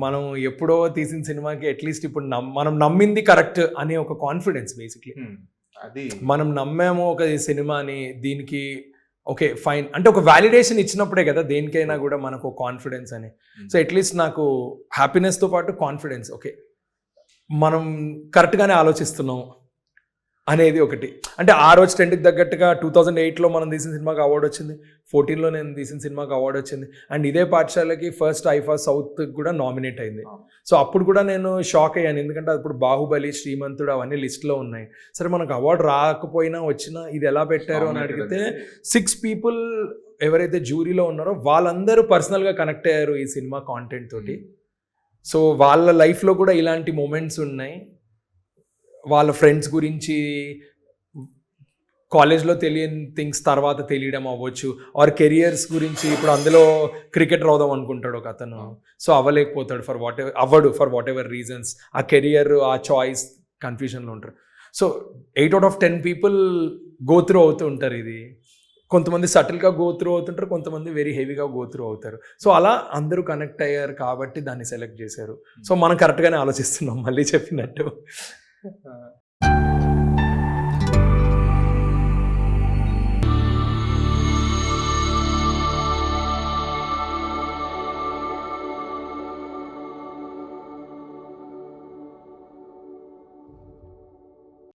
మనం ఎప్పుడో తీసిన సినిమాకి అట్లీస్ట్ ఇప్పుడు మనం నమ్మింది కరెక్ట్ అనే ఒక కాన్ఫిడెన్స్ బేసిక్లీ. అది మనం నమ్మాము ఒక సినిమాని, దీనికి ఓకే ఫైన్ అంటే ఒక వ్యాలిడేషన్ ఇచ్చినప్పుడే కదా దేనికైనా కూడా మనకు కాన్ఫిడెన్స్ అని. సో అట్లీస్ట్ నాకు హ్యాపీనెస్తో పాటు కాన్ఫిడెన్స్, ఓకే మనం కరెక్ట్గానే ఆలోచిస్తున్నాం అనేది ఒకటి. అంటే ఆ రోజు ట్రెండ్కి తగ్గట్టుగా 2008లో మనం తీసిన సినిమాకి అవార్డు వచ్చింది, 14లో నేను తీసిన సినిమాకి అవార్డు వచ్చింది, అండ్ ఇదే పాఠశాలకి ఫస్ట్ ఐఫా సౌత్ కూడా నామినేట్ అయింది. సో అప్పుడు కూడా నేను షాక్ అయ్యాను, ఎందుకంటే అప్పుడు బాహుబలి, శ్రీమంతుడు అవన్నీ లిస్ట్లో ఉన్నాయి. సరే మనకు అవార్డు రాకపోయినా వచ్చినా ఇది ఎలా పెట్టారు అని అడిగితే 6 people ఎవరైతే జ్యూరీలో ఉన్నారో వాళ్ళందరూ పర్సనల్గా కనెక్ట్ అయ్యారు ఈ సినిమా కాంటెంట్ తోటి. సో వాళ్ళ లైఫ్లో కూడా ఇలాంటి మూమెంట్స్ ఉన్నాయి. వాళ్ళ ఫ్రెండ్స్ గురించి కాలేజ్లో తెలియని థింగ్స్ తర్వాత తెలియడం అవ్వచ్చు, ఆర్ కెరియర్స్ గురించి. ఇప్పుడు అందులో క్రికెటర్ అవుదాం అనుకుంటాడు ఒక అతను, సో అవ్వలేకపోతాడు ఫర్ వాట్ ఎవర్ రీజన్స్. ఆ కెరియర్, ఆ చాయిస్ కన్ఫ్యూజన్లో ఉంటారు. So 8 out of 10 people go through అవుతూ ఉంటారు ఇది. కొంతమంది సటిల్గా గో త్రూ అవుతుంటారు, కొంతమంది వెరీ హెవీగా గో త్రూ అవుతారు. సో అలా అందరూ కనెక్ట్ అయ్యారు కాబట్టి దాన్ని సెలెక్ట్ చేశారు. సో మనం కరెక్ట్గానే ఆలోచిస్తున్నాం మళ్ళీ చెప్పినట్టు.